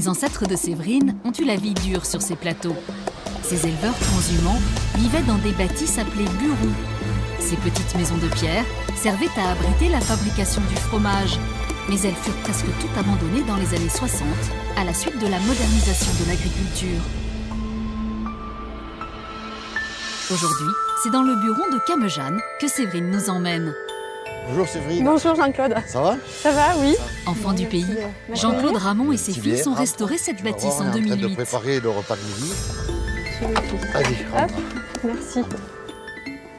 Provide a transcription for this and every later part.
Les ancêtres de Séverine ont eu la vie dure sur ces plateaux. Ces éleveurs transhumants vivaient dans des bâtisses appelées burons. Ces petites maisons de pierre servaient à abriter la fabrication du fromage. Mais elles furent presque toutes abandonnées dans les années 60, à la suite de la modernisation de l'agriculture. Aujourd'hui, c'est dans le buron de Camejeanne que Séverine nous emmène. Bonjour Séverine. Bonjour Jean-Claude. Ça va? Ça va, oui. Enfant du pays, Jean-Claude Ramon et ses filles ont restauré cette bâtisse en 2008. On est en train de préparer le repas de midi. Allez, hop, merci.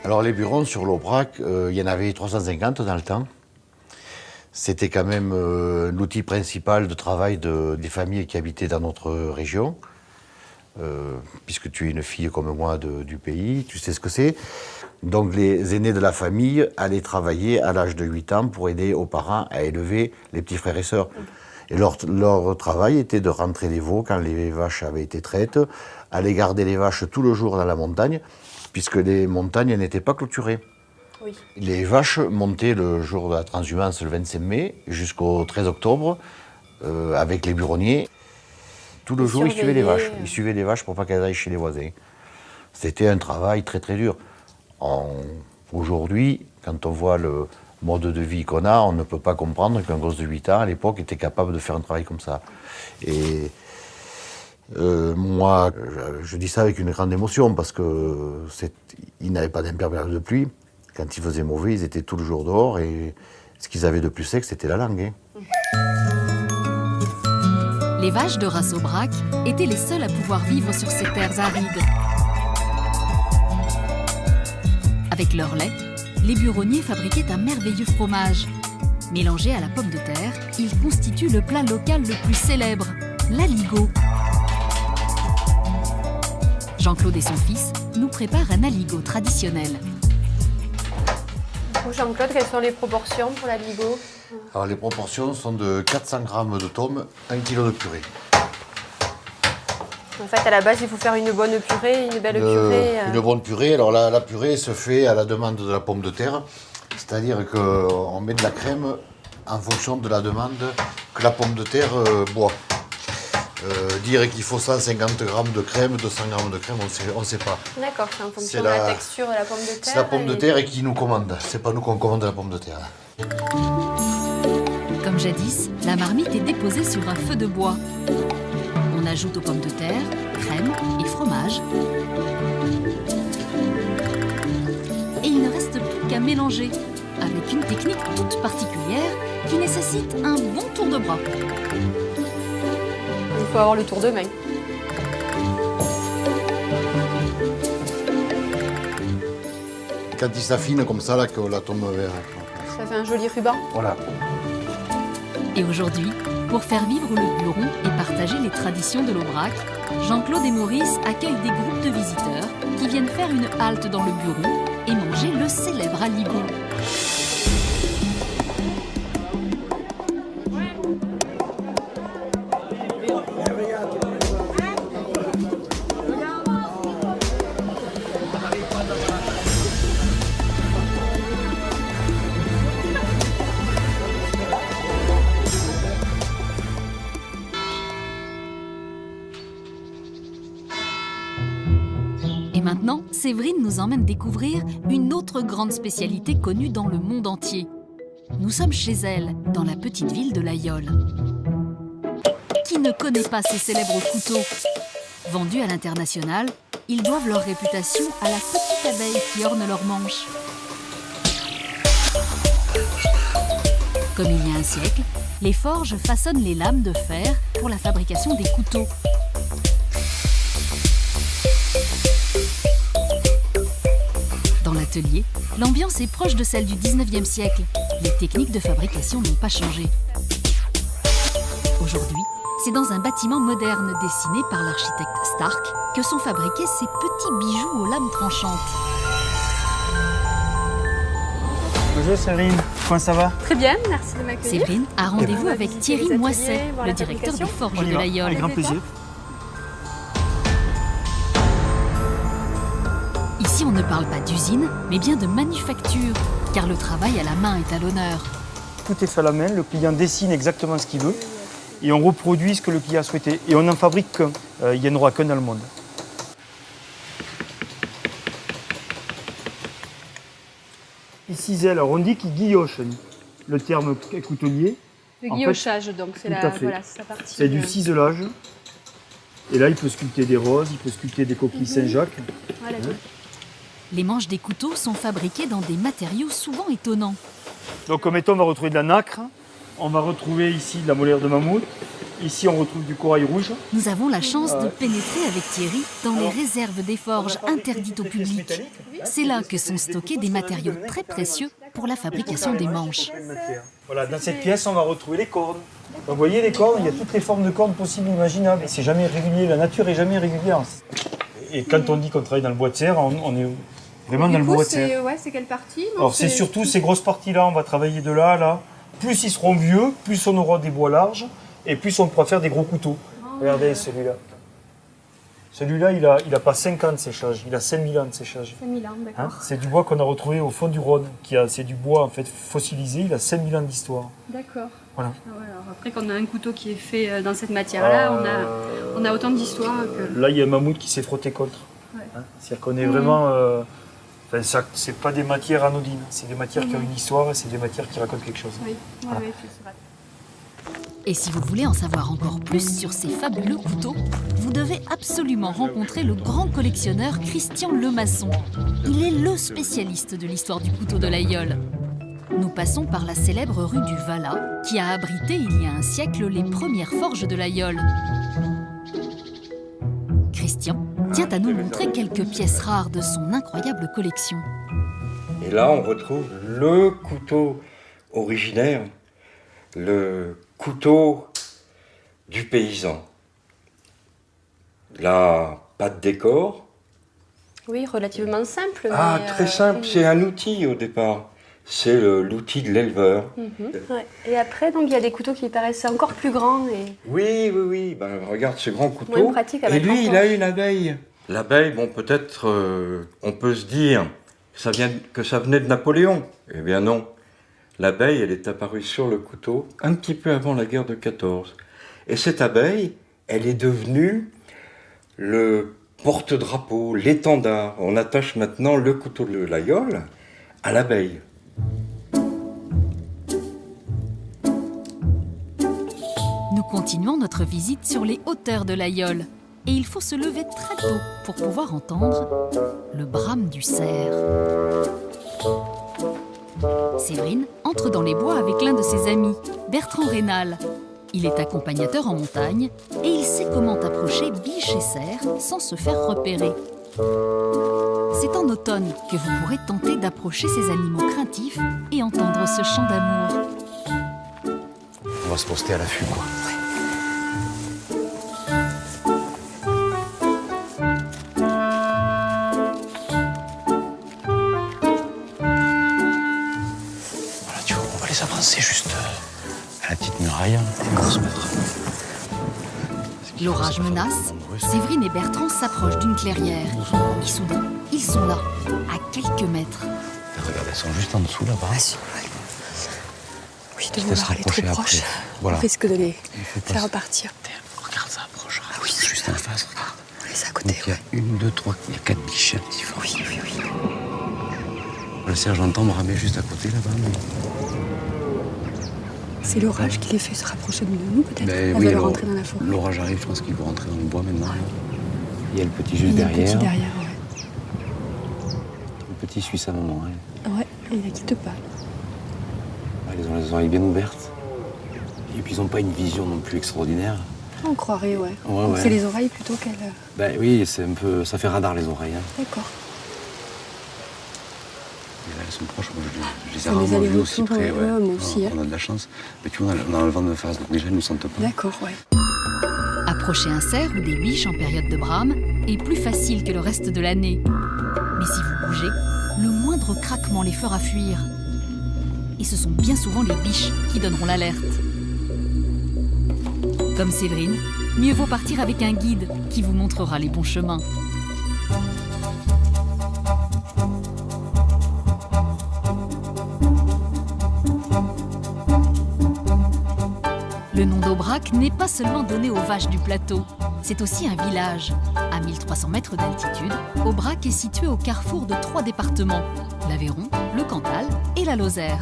Alors les burons sur l'Aubrac, il y en avait 350 dans le temps. C'était quand même l'outil principal de travail des familles qui habitaient dans notre région. Puisque tu es une fille comme moi du pays, tu sais ce que c'est. Donc les aînés de la famille allaient travailler à l'âge de 8 ans pour aider aux parents à élever les petits frères et sœurs. Et leur travail était de rentrer les veaux quand les vaches avaient été traites, aller garder les vaches tout le jour dans la montagne, puisque les montagnes n'étaient pas clôturées. Oui. Les vaches montaient le jour de la transhumance, le 25 mai, jusqu'au 13 octobre, avec les buronniers. Tout le jour, ils suivaient les vaches. Ils suivaient les vaches pour pas qu'elles aillent chez les voisins. C'était un travail très très dur. Aujourd'hui, quand on voit le mode de vie qu'on a, on ne peut pas comprendre qu'un gosse de 8 ans, à l'époque, était capable de faire un travail comme ça. Et moi, je dis ça avec une grande émotion, parce qu'ils n'avaient pas d'imperméable de pluie. Quand il faisait mauvais, ils étaient tout le jour dehors, et ce qu'ils avaient de plus sec, c'était la langue. Les vaches de race Aubrac étaient les seules à pouvoir vivre sur ces terres arides. Avec leur lait, les buronniers fabriquaient un merveilleux fromage. Mélangé à la pomme de terre, il constitue le plat local le plus célèbre, l'aligot. Jean-Claude et son fils nous préparent un aligot traditionnel. Jean-Claude, quelles sont les proportions pour l'aligot? Alors les proportions sont de 400 grammes de tomes, 1 kg de purée. En fait, à la base, il faut faire une bonne purée, une belle purée. Une bonne purée. Alors la purée se fait à la demande de la pomme de terre. C'est-à-dire qu'on met de la crème en fonction de la demande que la pomme de terre boit. Dire qu'il faut 150 grammes de crème, 200 grammes de crème, on ne sait pas. D'accord, c'est en fonction de la texture de la pomme de terre. C'est la pomme de terre qui nous commande. C'est pas nous qu'on commande la pomme de terre. Comme jadis, la marmite est déposée sur un feu de bois. On ajoute aux pommes de terre, crème et fromage. Et il ne reste plus qu'à mélanger, avec une technique toute particulière qui nécessite un bon tour de bras. Il faut avoir le tour de main. Quand il s'affine comme ça, là, que la tombe vers. Ça fait un joli ruban. Voilà. Et aujourd'hui, pour faire vivre le buron et partager les traditions de l'Aubrac, Jean-Claude et Maurice accueillent des groupes de visiteurs qui viennent faire une halte dans le buron et manger le célèbre aligot. Et maintenant, Séverine nous emmène découvrir une autre grande spécialité connue dans le monde entier. Nous sommes chez elle, dans la petite ville de l'Aïole. Qui ne connaît pas ces célèbres couteaux? Vendus à l'international, ils doivent leur réputation à la petite abeille qui orne leurs manches. Comme il y a un siècle, les forges façonnent les lames de fer pour la fabrication des couteaux. Dans l'atelier, l'ambiance est proche de celle du 19e siècle. Les techniques de fabrication n'ont pas changé. Aujourd'hui, c'est dans un bâtiment moderne dessiné par l'architecte Stark que sont fabriqués ces petits bijoux aux lames tranchantes. Bonjour Séverine, comment ça va? Très bien, merci de m'accueillir. Séverine a rendez-vous avec Thierry Moisset, le directeur des forges de l'Aïole. Avec grand plaisir. Ici, on ne parle pas d'usine, mais bien de manufacture, car le travail à la main est à l'honneur. Tout est fait à la main, le client dessine exactement ce qu'il veut. et on reproduit ce que le client a souhaité. Et on n'en fabrique qu'un. Il n'y en aura qu'un dans le monde. Les ciselles, alors on dit qu'ils guillochent, le terme coutelier. Le En guillochage, donc c'est tout à fait. voilà, sa partie. C'est du ciselage. Et là, il peut sculpter des roses, il peut sculpter des coquilles Saint-Jacques. Voilà, Les manches des couteaux sont fabriquées dans des matériaux souvent étonnants. Donc, mettons, on va retrouver de la nacre. On va retrouver ici de la molaire de mammouth. Ici, on retrouve du corail rouge. Nous avons la chance de pénétrer avec Thierry dans les réserves des forges interdites au public. C'est là que sont stockés des matériaux très précieux pour la fabrication des manches. Voilà, dans cette pièce, on va retrouver les cornes. Donc, vous voyez les cornes, il y a toutes les formes de cornes possibles et imaginables. C'est jamais régulier, la nature est jamais régulière. Et quand on dit qu'on travaille dans le bois de serre, on est vraiment dans le bois de serre. C'est quelle partie? Alors c'est surtout ces grosses parties-là, on va travailler de là à là. Plus ils seront vieux, plus on aura des bois larges, et plus on pourra faire des gros couteaux. Regardez celui-là. Celui-là, il a pas 5 ans de séchage, il a 5000 ans de séchage. 5000 ans, d'accord. C'est du bois qu'on a retrouvé au fond du Rhône. C'est du bois en fait fossilisé, il a 5000 ans d'histoire. D'accord. Voilà. Ah ouais, alors après, quand on a un couteau qui est fait dans cette matière-là, on a autant d'histoire que... Là, il y a un mammouth qui s'est frotté contre. Ouais. C'est-à-dire qu'on est vraiment... c'est pas des matières anodines, c'est des matières qui ont une histoire et c'est des matières qui racontent quelque chose. Oui, Voilà. oui, c'est vrai. Et si vous voulez en savoir encore plus sur ces fabuleux couteaux, vous devez absolument rencontrer le grand collectionneur Christian Lemasson. Il est le spécialiste de l'histoire du couteau de l'Aïeul. Nous passons par la célèbre rue du Valat, qui a abrité il y a un siècle les premières forges de l'Aïeul. Christian tient à nous montrer quelques pièces rares de son incroyable collection. Et là, on retrouve le couteau originaire, le couteau du paysan. Là, pas de décor. Oui, relativement simple. Ah, mais, très simple, oui. c'est un outil au départ. C'est l'outil de l'éleveur. Ouais. Et après, donc, il y a des couteaux qui paraissent encore plus grands. Et... Oui. Ben, regarde ce grand couteau. Moins pratique à Et mettre en lui, il poche. a une abeille. L'abeille, bon, peut-être, on peut se dire que ça venait de Napoléon. Eh bien non. L'abeille, elle est apparue sur le couteau un petit peu avant la guerre de 14. Et cette abeille, elle est devenue le porte-drapeau, l'étendard. On attache maintenant le couteau de l'Aïeul à l'abeille. Nous continuons notre visite sur les hauteurs de l'Aïeul. Et il faut se lever très tôt pour pouvoir entendre le brame du cerf. Séverine entre dans les bois avec l'un de ses amis, Bertrand Rénal. Il est accompagnateur en montagne et il sait comment approcher biche et cerf sans se faire repérer. C'est en automne que vous pourrez tenter d'approcher ces animaux craintifs et entendre ce chant d'amour. On va se poster à l'affût, quoi. Voilà, tu vois, on va les avancer juste à la petite muraille. On va se mettre. L'orage menace, Séverine et Bertrand s'approchent d'une clairière. Et soudain, ils sont là, à quelques mètres. Regarde, elles sont juste en dessous là-bas. Oui, Je te se rapprocher après. Voilà. On risque de les pas faire se- repartir. Regarde, ça approche. Ah oui, juste en face, regarde. Oui, c'est à Donc il y a 1, 2, 3, il y a 4 biches. Oui. Le cerf, j'entends me ramer juste à côté là-bas. Mais... C'est l'orage qui les fait se rapprocher de nous, peut-être. Ben Elles oui, veulent alors, rentrer dans la forêt. l'orage arrive, je pense qu'il faut rentrer dans le bois maintenant. Il y a le petit Il juste y a le derrière. petit derrière, ouais. Le petit suit sa maman. Hein. Ouais, il la quitte pas. Ah, ils ont les oreilles bien ouvertes. Et puis ils n'ont pas une vision non plus extraordinaire. On croirait, ouais. Ouais, Donc ouais. c'est les oreilles plutôt qu'elles... Ben oui, c'est un peu, ça fait radar les oreilles. Hein. D'accord. Et là, elles sont proches. Moi, je les ai Ça les rarement vues allers-retours, aussi près. ouais, moi aussi, On a de la chance. Mais tu vois, on a le vent de face, donc déjà, ils ne nous sentent pas. D'accord, ouais. Approcher un cerf ou des biches en période de brame est plus facile que le reste de l'année. Mais si vous bougez, le moindre craquement les fera fuir. Et ce sont bien souvent les biches qui donneront l'alerte. Comme Séverine, mieux vaut partir avec un guide qui vous montrera les bons chemins. Le nom Aubrac n'est pas seulement donné aux vaches du plateau, c'est aussi un village. À 1300 mètres d'altitude, Aubrac est situé au carrefour de 3 départements, l'Aveyron, le Cantal et la Lozère.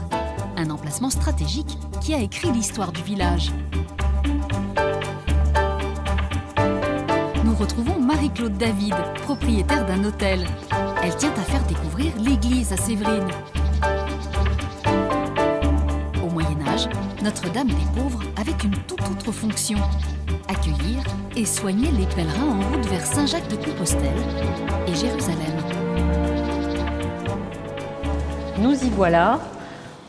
Un emplacement stratégique qui a écrit l'histoire du village. Nous retrouvons Marie-Claude David, propriétaire d'un hôtel. Elle tient à faire découvrir l'église à Séverine. Au Moyen-Âge, Notre-Dame des Pauvres avait une toute autre fonction. Accueillir et soigner les pèlerins en route vers Saint-Jacques-de-Compostelle et Jérusalem. Nous y voilà.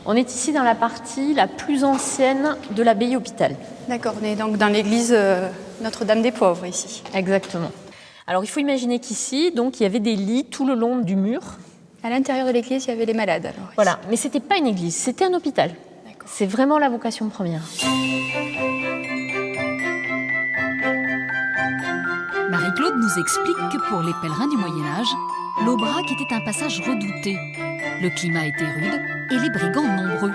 On est ici dans la partie la plus ancienne de l'abbaye hôpital. D'accord, on est donc dans l'église Notre-Dame des Pauvres ici. Exactement. Alors il faut imaginer qu'ici, donc, il y avait des lits tout le long du mur. À l'intérieur de l'église, il y avait les malades alors. Voilà, mais c'était pas une église, c'était un hôpital. D'accord. C'est vraiment la vocation première. Marie-Claude nous explique que pour les pèlerins du Moyen-Âge, l'Aubrac était un passage redouté. Le climat était rude et les brigands nombreux.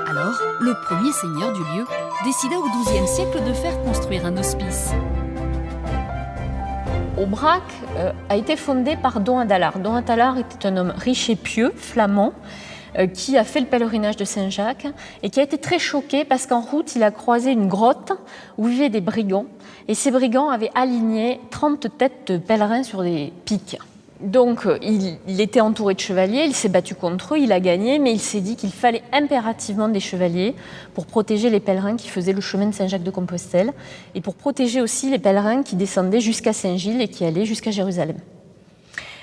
Alors, le premier seigneur du lieu décida au XIIe siècle de faire construire un hospice. Aubrac a été fondé par Don Adalard. Don Adalard était un homme riche et pieux, flamand, qui a fait le pèlerinage de Saint-Jacques et qui a été très choqué parce qu'en route, il a croisé une grotte où vivaient des brigands. Et ces brigands avaient aligné 30 têtes de pèlerins sur des pics. Donc, il était entouré de chevaliers, il s'est battu contre eux, il a gagné, mais il s'est dit qu'il fallait impérativement des chevaliers pour protéger les pèlerins qui faisaient le chemin de Saint-Jacques-de-Compostelle et pour protéger aussi les pèlerins qui descendaient jusqu'à Saint-Gilles et qui allaient jusqu'à Jérusalem.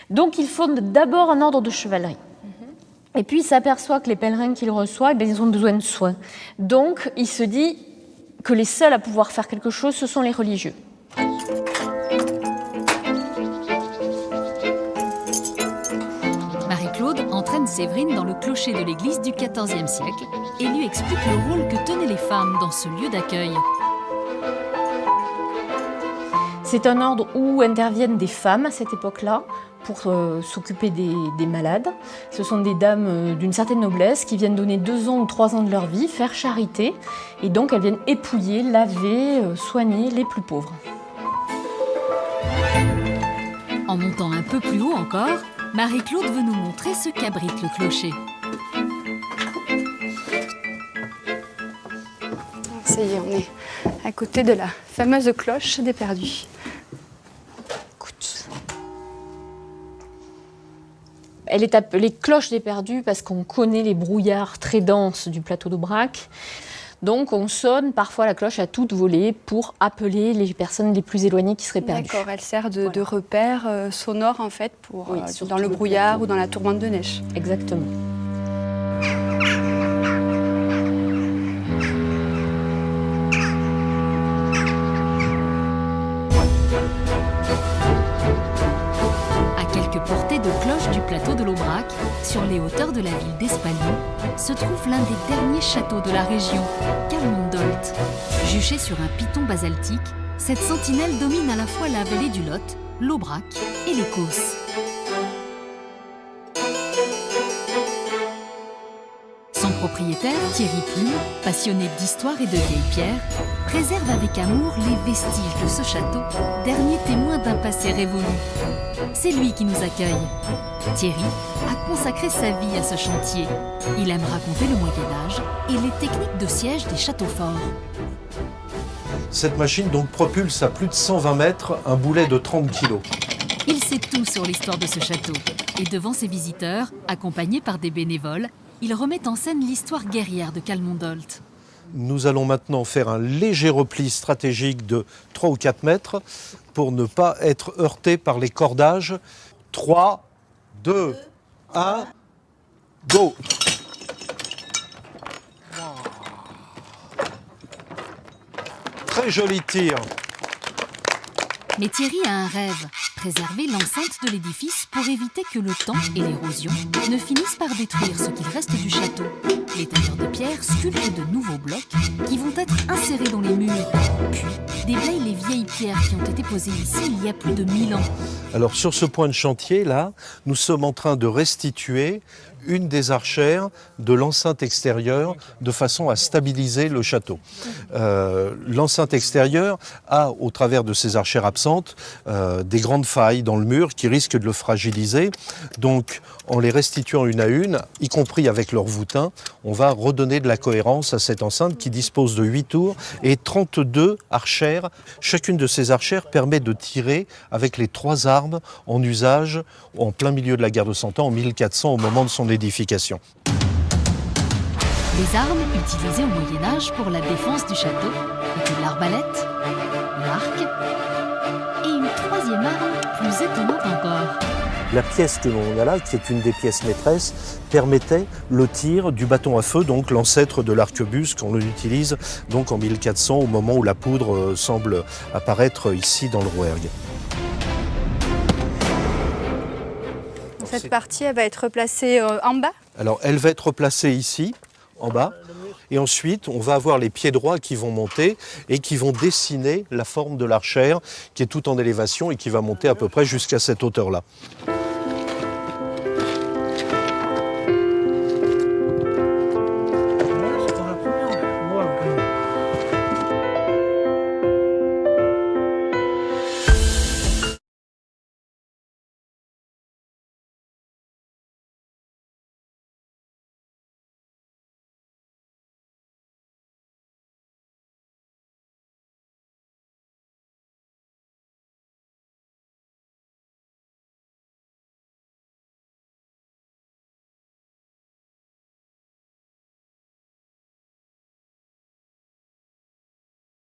Donc, il fonde d'abord un ordre de chevalerie. Et puis, il s'aperçoit que les pèlerins qu'il reçoit, ils ont besoin de soins. Donc, il se dit que les seuls à pouvoir faire quelque chose, ce sont les religieux. Marie-Claude entraîne Séverine dans le clocher de l'église du XIVe siècle et lui explique le rôle que tenaient les femmes dans ce lieu d'accueil. C'est un ordre où interviennent des femmes à cette époque-là pour s'occuper des malades. Ce sont des dames d'une certaine noblesse qui viennent donner 2 ans ou 3 ans de leur vie, faire charité, et donc elles viennent épouiller, laver, soigner les plus pauvres. En montant un peu plus haut encore, Marie-Claude veut nous montrer ce qu'abrite le clocher. Ça y est, on est à côté de la fameuse cloche des Perdus. Écoute. Elle est appelée cloche des Perdus parce qu'on connaît les brouillards très denses du plateau d'Aubrac. Donc on sonne parfois la cloche à toute volée pour appeler les personnes les plus éloignées qui seraient perdues. D'accord, elle sert de repère sonore en fait pour, Oui, dans le brouillard ou dans la tourmente de neige. Exactement. À quelques portées de cloche du plateau de l'Aubrac, sur les hauteurs de la ville d'Espalion, se trouve l'un des derniers châteaux de la région, Calmondolt. Juché sur un piton basaltique, cette sentinelle domine à la fois la vallée du Lot, l'Aubrac et les Causses. Son propriétaire, Thierry Plume, passionné d'histoire et de vieilles pierres, préserve avec amour les vestiges de ce château, dernier témoin d'un passé révolu. C'est lui qui nous accueille. Thierry a consacré sa vie à ce chantier. Il aime raconter le Moyen-Âge et les techniques de siège des châteaux forts. Cette machine donc propulse à plus de 120 mètres un boulet de 30 kg. Il sait tout sur l'histoire de ce château. Et devant ses visiteurs, accompagnés par des bénévoles, il remet en scène l'histoire guerrière de Calmondolt. Nous allons maintenant faire un léger repli stratégique de 3 ou 4 mètres pour ne pas être heurté par les cordages. 3, 2, 1, go! Très joli tir. Mais Thierry a un rêve, préserver l'enceinte de l'édifice pour éviter que le temps et l'érosion ne finissent par détruire ce qu'il reste du château. Les tailleurs de pierre sculptent de nouveaux blocs qui vont être insérés dans les murs, puis déblayent les vieilles pierres qui ont été posées ici il y a plus de 1000 ans. Alors sur ce point de chantier, là, nous sommes en train de restituer une des archères de l'enceinte extérieure de façon à stabiliser le château. L'enceinte extérieure a, au travers de ces archères absentes, des grandes failles dans le mur qui risquent de le fragiliser. Donc, en les restituant une à une, y compris avec leur voûtin, on va redonner de la cohérence à cette enceinte qui dispose de 8 tours et 32 archères. Chacune de ces archères permet de tirer avec les 3 armes en usage en plein milieu de la guerre de Cent Ans en 1400 au moment de son édification. Les armes utilisées au Moyen-Âge pour la défense du château étaient l'arbalète, l'arc et une troisième arme plus étonnante encore. La pièce que l'on a là, qui est une des pièces maîtresses, permettait le tir du bâton à feu, donc l'ancêtre de l'arquebuse qu'on utilise donc en 1400 au moment où la poudre semble apparaître ici dans le Rouergue. Cette partie, elle va être placée en bas. Alors, elle va être placée ici, en bas, et ensuite, on va avoir les pieds droits qui vont monter et qui vont dessiner la forme de l'archère qui est tout en élévation et qui va monter à peu près jusqu'à cette hauteur-là.